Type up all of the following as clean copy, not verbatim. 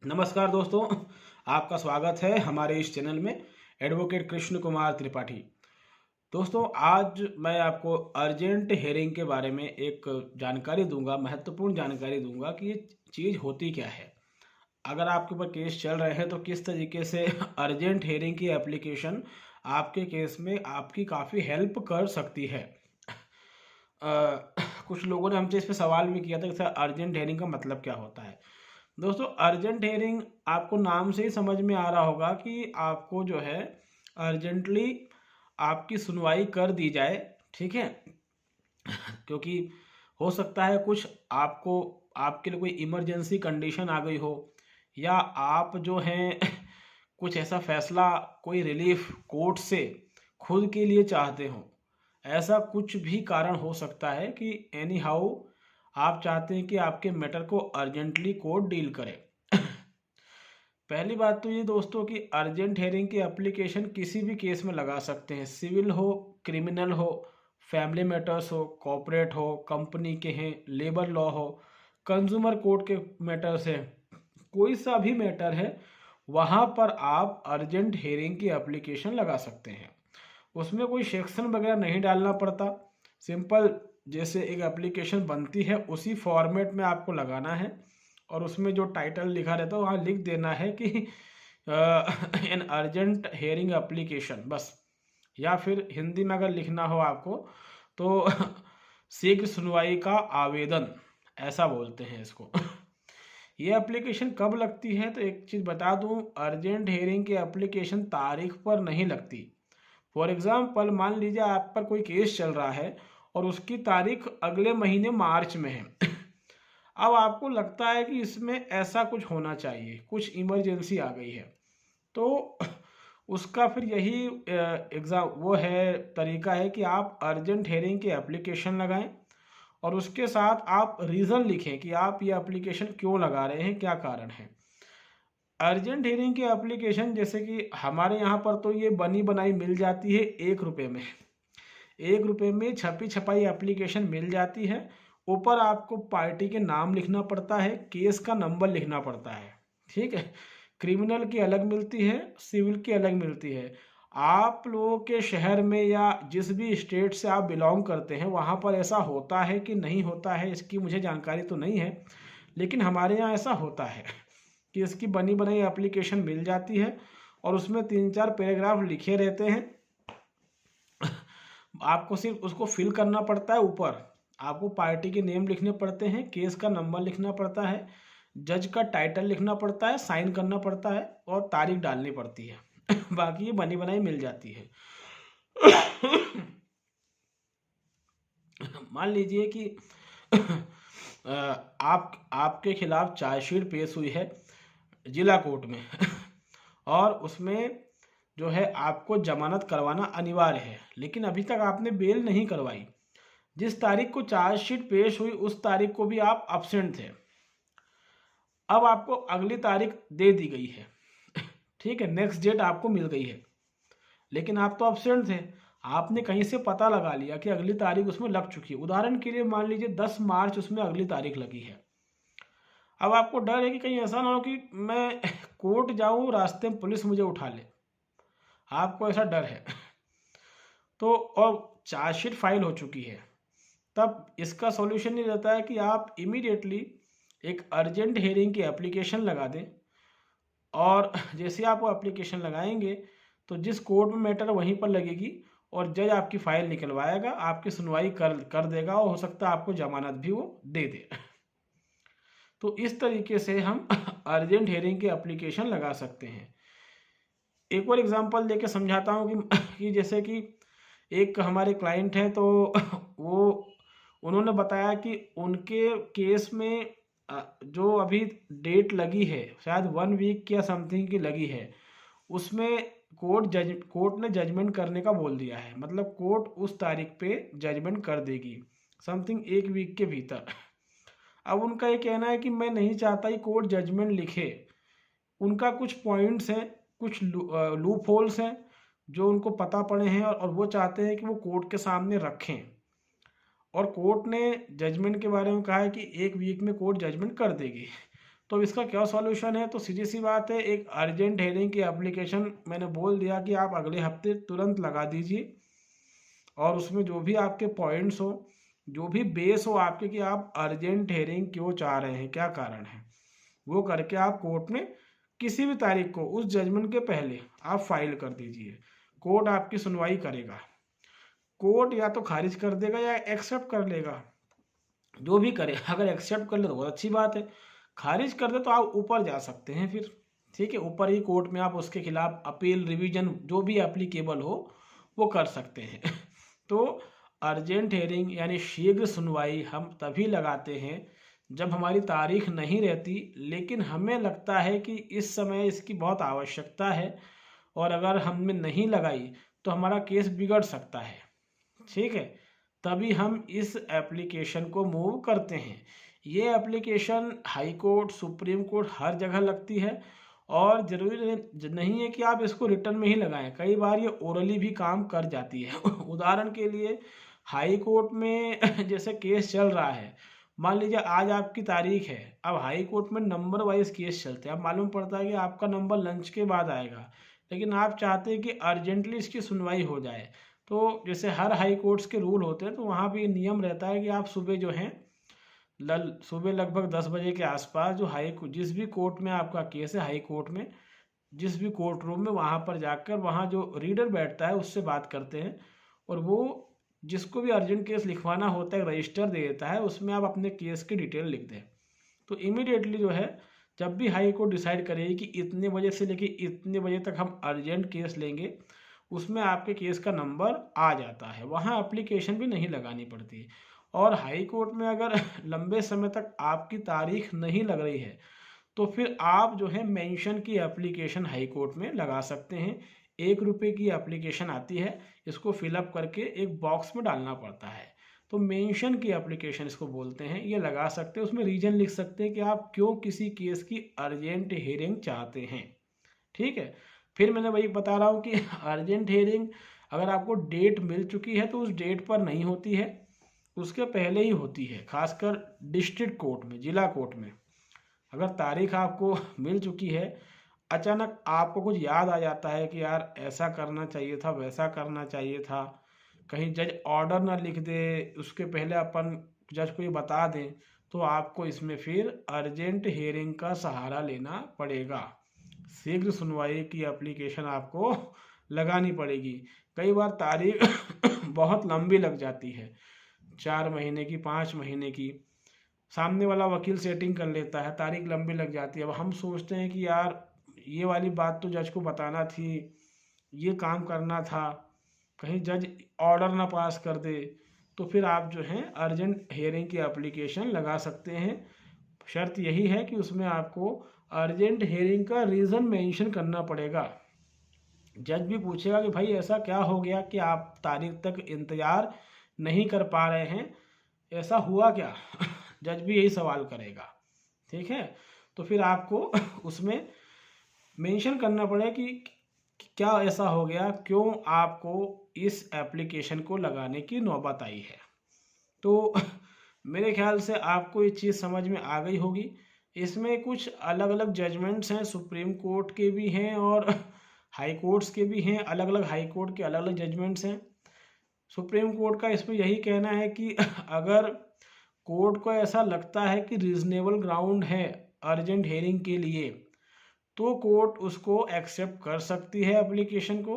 नमस्कार दोस्तों, आपका स्वागत है हमारे इस चैनल में। एडवोकेट कृष्ण कुमार त्रिपाठी। दोस्तों, आज मैं आपको अर्जेंट हेयरिंग के बारे में एक जानकारी दूंगा, महत्वपूर्ण जानकारी दूंगा कि ये चीज़ होती क्या है। अगर आपके ऊपर केस चल रहे हैं तो किस तरीके से अर्जेंट हेयरिंग की एप्लीकेशन आपके केस में आपकी काफ़ी हेल्प कर सकती है। कुछ लोगों ने हमसे इस पे सवाल भी किया था कि सर अर्जेंट हेयरिंग का मतलब क्या होता है। दोस्तों, अर्जेंट हेयरिंग आपको नाम से ही समझ में आ रहा होगा कि आपको जो है अर्जेंटली आपकी सुनवाई कर दी जाए। ठीक है, क्योंकि हो सकता है कुछ आपको आपके लिए कोई इमरजेंसी कंडीशन आ गई हो, या आप जो हैं कुछ ऐसा फैसला, कोई रिलीफ कोर्ट से खुद के लिए चाहते हो। ऐसा कुछ भी कारण हो सकता है कि एनी हाउ आप चाहते हैं कि आपके मैटर को अर्जेंटली कोर्ट डील करे। पहली बात तो ये दोस्तों कि अर्जेंट हेयरिंग की एप्लीकेशन किसी भी केस में लगा सकते हैं, सिविल हो, क्रिमिनल हो, फैमिली मैटर्स हो, कॉर्पोरेट हो, कंपनी के हैं, लेबर लॉ हो, कंज्यूमर कोर्ट के मैटर्स हैं, कोई सा भी मैटर है वहाँ पर आप अर्जेंट हेयरिंग की एप्लीकेशन लगा सकते हैं। उसमें कोई सेक्शन वगैरह नहीं डालना पड़ता, सिंपल जैसे एक एप्लीकेशन बनती है उसी फॉर्मेट में आपको लगाना है, और उसमें जो टाइटल लिखा रहता है वहाँ लिख देना है कि एन अर्जेंट हेयरिंग एप्लीकेशन, बस। या फिर हिंदी में अगर लिखना हो आपको तो शीघ्र सुनवाई का आवेदन, ऐसा बोलते हैं इसको। ये एप्लीकेशन कब लगती है तो एक चीज़ बता दूं, अर्जेंट हेयरिंग की एप्लीकेशन तारीख पर नहीं लगती। फॉर एग्जाम्पल, मान लीजिए आप पर कोई केस चल रहा है और उसकी तारीख अगले महीने मार्च में है। अब आपको लगता है कि इसमें ऐसा कुछ होना चाहिए, कुछ इमरजेंसी आ गई है, तो उसका फिर यही एग्ज़ाम वो है, तरीका है कि आप अर्जेंट हेयरिंग की एप्लीकेशन लगाएं और उसके साथ आप रीज़न लिखें कि आप ये एप्लीकेशन क्यों लगा रहे हैं, क्या कारण है। अर्जेंट हेयरिंग की एप्लीकेशन जैसे कि हमारे यहाँ पर तो ये बनी बनाई मिल जाती है 1 रुपये में। 1 रुपये में छपी छपाई एप्लीकेशन मिल जाती है। ऊपर आपको पार्टी के नाम लिखना पड़ता है, केस का नंबर लिखना पड़ता है। ठीक है, क्रिमिनल की अलग मिलती है, सिविल की अलग मिलती है। आप लोगों के शहर में या जिस भी स्टेट से आप बिलोंग करते हैं वहाँ पर ऐसा होता है कि नहीं होता है, इसकी मुझे जानकारी तो नहीं है, लेकिन हमारे यहाँ ऐसा होता है कि इसकी बनी बनाई एप्लीकेशन मिल जाती है और उसमें 3-4 पैराग्राफ लिखे रहते हैं। आपको सिर्फ उसको फिल करना पड़ता है। ऊपर आपको पार्टी के नेम लिखने पड़ते हैं, केस का नंबर लिखना पड़ता है, जज का टाइटल लिखना पड़ता है, साइन करना पड़ता है और तारीख डालनी पड़ती है। बाकी ये बनी बनाई मिल जाती है। मान लीजिए कि आपके खिलाफ चार्जशीट पेश हुई है जिला कोर्ट में और उसमें जो है आपको जमानत करवाना अनिवार्य है, लेकिन अभी तक आपने बेल नहीं करवाई। जिस तारीख को चार्जशीट पेश हुई उस तारीख को भी आप अब्सेंट थे। अब आपको अगली तारीख दे दी गई है, ठीक है, नेक्स्ट डेट आपको मिल गई है, लेकिन आप तो अब्सेंट थे। आपने कहीं से पता लगा लिया कि अगली तारीख उसमें लग चुकी है। उदाहरण के लिए मान लीजिए 10 मार्च उसमें अगली तारीख लगी है। अब आपको डर है कि कहीं ऐसा ना हो कि मैं कोर्ट जाऊं, रास्ते में पुलिस मुझे उठा ले। आपको ऐसा डर है तो, और चार्जशीट फाइल हो चुकी है, तब इसका सॉल्यूशन ये रहता है कि आप इमीडिएटली एक अर्जेंट हेयरिंग की एप्लीकेशन लगा दें। और जैसे आप वो एप्लीकेशन लगाएंगे तो जिस कोर्ट में मैटर वहीं पर लगेगी और जज आपकी फाइल निकलवाएगा, आपकी सुनवाई कर देगा और हो सकता है आपको जमानत भी वो दे दे। तो इस तरीके से हम अर्जेंट हेयरिंग की एप्लीकेशन लगा सकते हैं। एक और एग्जांपल देके समझाता हूँ कि जैसे कि एक हमारे क्लाइंट हैं, तो वो उन्होंने बताया कि उनके केस में जो अभी डेट लगी है, शायद 1 वीक या समथिंग की लगी है, उसमें कोर्ट ने जजमेंट करने का बोल दिया है। मतलब कोर्ट उस तारीख पे जजमेंट कर देगी समथिंग 1 वीक के भीतर। अब उनका ये कहना है कि मैं नहीं चाहता कि कोर्ट जजमेंट लिखे। उनका कुछ पॉइंट्स हैं, कुछ लूप होल्स हैं जो उनको पता पड़े हैं, और वो चाहते हैं कि वो कोर्ट के सामने रखें। और कोर्ट ने जजमेंट के बारे में कहा है कि 1 वीक में कोर्ट जजमेंट कर देगी। तो इसका क्या सॉल्यूशन है? तो सीधी सी बात है, एक अर्जेंट हेयरिंग की एप्लीकेशन मैंने बोल दिया कि आप अगले हफ्ते तुरंत लगा दीजिए, और उसमें जो भी आपके पॉइंट्स हो, जो भी बेस हो आपके कि आप अर्जेंट हेयरिंग क्यों चाह रहे हैं, क्या कारण है, वो करके आप कोर्ट में किसी भी तारीख को उस जजमेंट के पहले आप फाइल कर दीजिए। कोर्ट आपकी सुनवाई करेगा। कोर्ट या तो खारिज कर देगा या एक्सेप्ट कर लेगा, जो भी करे। अगर एक्सेप्ट कर ले तो बहुत अच्छी बात है, खारिज कर दे तो आप ऊपर जा सकते हैं फिर, ठीक है, ऊपर ही कोर्ट में आप उसके खिलाफ अपील, रिवीजन जो भी एप्लीकेबल हो वो कर सकते हैं। तो अर्जेंट हेयरिंग यानी शीघ्र सुनवाई हम तभी लगाते हैं जब हमारी तारीख नहीं रहती, लेकिन हमें लगता है कि इस समय इसकी बहुत आवश्यकता है, और अगर हमने नहीं लगाई तो हमारा केस बिगड़ सकता है, ठीक है, तभी हम इस एप्लीकेशन को मूव करते हैं। ये application high court, supreme court हर जगह लगती है, और ज़रूरी नहीं है कि आप इसको रिटर्न में ही लगाएं, कई बार ये ओरली भी काम कर जाती है। उदाहरण के लिए हाई कोर्ट में जैसे केस चल रहा है, मान लीजिए आज आपकी तारीख है, अब हाई कोर्ट में नंबर वाइज केस चलते हैं। अब मालूम पड़ता है कि आपका नंबर लंच के बाद आएगा, लेकिन आप चाहते हैं कि अर्जेंटली इसकी सुनवाई हो जाए। तो जैसे हर हाई कोर्ट्स के रूल होते हैं, तो वहाँ पे ये नियम रहता है कि आप सुबह जो है सुबह लगभग 10 बजे के आसपास जो जिस भी कोर्ट में आपका केस है, हाई कोर्ट में जिस भी कोर्ट रूम में, वहाँ पर जाकर वहाँ जो रीडर बैठता है उससे बात करते हैं, और वो जिसको भी अर्जेंट केस लिखवाना होता है रजिस्टर दे देता है, उसमें आप अपने केस की डिटेल लिख दें। तो इमीडिएटली जो है, जब भी हाई कोर्ट डिसाइड करेगी कि इतने बजे से लेके इतने बजे तक हम अर्जेंट केस लेंगे, उसमें आपके केस का नंबर आ जाता है, वहाँ एप्लीकेशन भी नहीं लगानी पड़ती। और हाई कोर्ट में अगर लंबे समय तक आपकी तारीख नहीं लग रही है, तो फिर आप जो है मेंशन की एप्लीकेशन हाई कोर्ट में लगा सकते हैं। 1 रुपये की एप्लीकेशन आती है, इसको फिलअप करके एक बॉक्स में डालना पड़ता है, तो मेंशन की एप्लीकेशन इसको बोलते हैं, ये लगा सकते हैं। उसमें रीजन लिख सकते हैं कि आप क्यों किसी केस की अर्जेंट हियरिंग चाहते हैं, ठीक है। फिर मैंने वही बता रहा हूँ कि अर्जेंट हियरिंग अगर आपको डेट मिल चुकी है तो उस डेट पर नहीं होती है, उसके पहले ही होती है, खासकर डिस्ट्रिक्ट कोर्ट में, जिला कोर्ट में। अगर तारीख आपको मिल चुकी है, अचानक आपको कुछ याद आ जाता है कि यार ऐसा करना चाहिए था, वैसा करना चाहिए था, कहीं जज ऑर्डर ना लिख दे, उसके पहले अपन जज को ये बता दें, तो आपको इसमें फिर अर्जेंट हियरिंग का सहारा लेना पड़ेगा। शीघ्र सुनवाई की एप्लीकेशन आपको लगानी पड़ेगी। कई बार तारीख बहुत लंबी लग जाती है, 4 महीने की, 5 महीने की। सामने वाला वकील सेटिंग कर लेता है, तारीख लंबी लग जाती है। अब हम सोचते हैं कि यार ये वाली बात तो जज को बताना थी, ये काम करना था, कहीं जज ऑर्डर ना पास कर दे, तो फिर आप जो है अर्जेंट हियरिंग की एप्लीकेशन लगा सकते हैं। शर्त यही है कि उसमें आपको अर्जेंट हियरिंग का रीज़न मेंशन करना पड़ेगा। जज भी पूछेगा कि भाई ऐसा क्या हो गया कि आप तारीख तक इंतज़ार नहीं कर पा रहे हैं, ऐसा हुआ क्या? जज भी यही सवाल करेगा, ठीक है। तो फिर आपको उसमें मेंशन करना पड़ेगा कि क्या ऐसा हो गया, क्यों आपको इस एप्लीकेशन को लगाने की नौबत आई है। तो मेरे ख्याल से आपको ये चीज़ समझ में आ गई होगी। इसमें कुछ अलग अलग जजमेंट्स हैं, सुप्रीम कोर्ट के भी हैं और हाई कोर्ट्स के भी हैं, अलग अलग हाई कोर्ट के अलग अलग जजमेंट्स हैं। सुप्रीम कोर्ट का इसमें यही कहना है कि अगर कोर्ट को ऐसा लगता है कि रीजनेबल ग्राउंड है अर्जेंट हियरिंग के लिए, तो कोर्ट उसको एक्सेप्ट कर सकती है एप्लीकेशन को,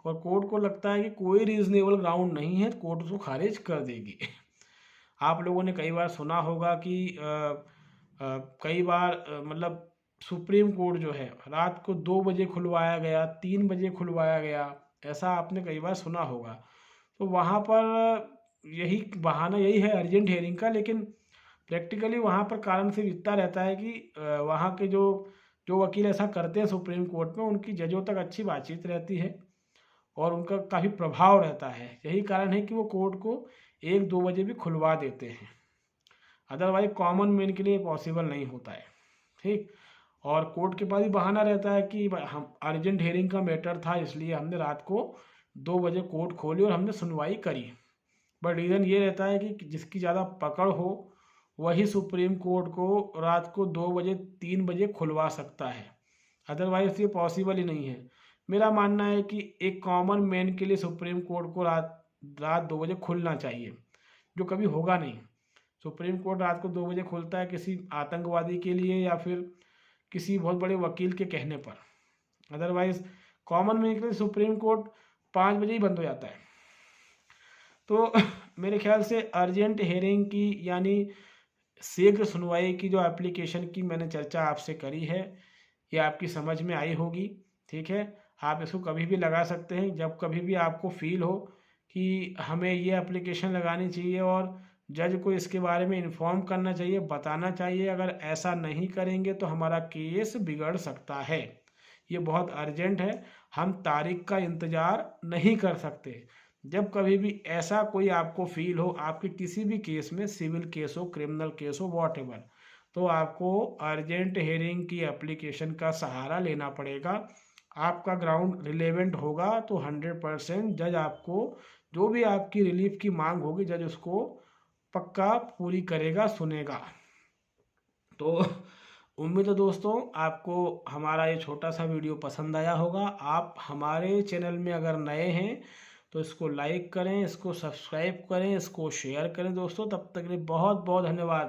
और कोर्ट को लगता है कि कोई रीजनेबल ग्राउंड नहीं है, कोर्ट उसको खारिज कर देगी। आप लोगों ने कई बार सुना होगा कि कई बार मतलब सुप्रीम कोर्ट जो है रात को 2 बजे खुलवाया गया, 3 बजे खुलवाया गया, ऐसा आपने कई बार सुना होगा। तो वहाँ पर यही बहाना यही है अर्जेंट हियरिंग का, लेकिन प्रैक्टिकली वहाँ पर कारण सिर्फ इतना रहता है कि वहाँ के जो वकील ऐसा करते हैं सुप्रीम कोर्ट में, उनकी जजों तक अच्छी बातचीत रहती है और उनका काफ़ी प्रभाव रहता है। यही कारण है कि वो कोर्ट को 1-2 बजे भी खुलवा देते हैं, अदरवाइज कॉमन मैन के लिए पॉसिबल नहीं होता है, ठीक। और कोर्ट के पास भी बहाना रहता है कि हम अर्जेंट हियरिंग का मैटर था, इसलिए हमने रात को 2 बजे कोर्ट खोली और हमने सुनवाई करी। बट रीज़न ये रहता है कि जिसकी ज़्यादा पकड़ हो वही सुप्रीम कोर्ट को रात को 2 बजे 3 बजे खुलवा सकता है, अदरवाइज ये पॉसिबल ही नहीं है। मेरा मानना है कि एक कॉमन मैन के लिए सुप्रीम कोर्ट को रात रात 2 बजे खुलना चाहिए, जो कभी होगा नहीं। सुप्रीम कोर्ट रात को 2 बजे खुलता है किसी आतंकवादी के लिए या फिर किसी बहुत बड़े वकील के कहने पर, अदरवाइज कॉमन मैन के लिए सुप्रीम कोर्ट 5 बजे ही बंद हो जाता है। तो मेरे ख्याल से अर्जेंट हेयरिंग की यानी शीघ्र सुनवाई की जो एप्लीकेशन की मैंने चर्चा आपसे करी है, ये आपकी समझ में आई होगी। ठीक है, आप इसको कभी भी लगा सकते हैं, जब कभी भी आपको फील हो कि हमें ये एप्लीकेशन लगानी चाहिए और जज को इसके बारे में इन्फॉर्म करना चाहिए, बताना चाहिए। अगर ऐसा नहीं करेंगे तो हमारा केस बिगड़ सकता है, ये बहुत अर्जेंट है, हम तारीख का इंतज़ार नहीं कर सकते। जब कभी भी ऐसा कोई आपको फील हो, आपके किसी भी केस में, सिविल केस हो, क्रिमिनल केस हो, वॉटएवर, तो आपको अर्जेंट हेयरिंग की एप्लीकेशन का सहारा लेना पड़ेगा। आपका ग्राउंड रिलेवेंट होगा तो 100% जज आपको जो भी आपकी रिलीफ की मांग होगी, जज उसको पक्का पूरी करेगा, सुनेगा। तो उम्मीद है दोस्तों आपको हमारा ये छोटा सा वीडियो पसंद आया होगा। आप हमारे चैनल में अगर नए हैं तो इसको लाइक करें, इसको सब्सक्राइब करें, इसको शेयर करें दोस्तों। तब तक के लिए बहुत बहुत धन्यवाद।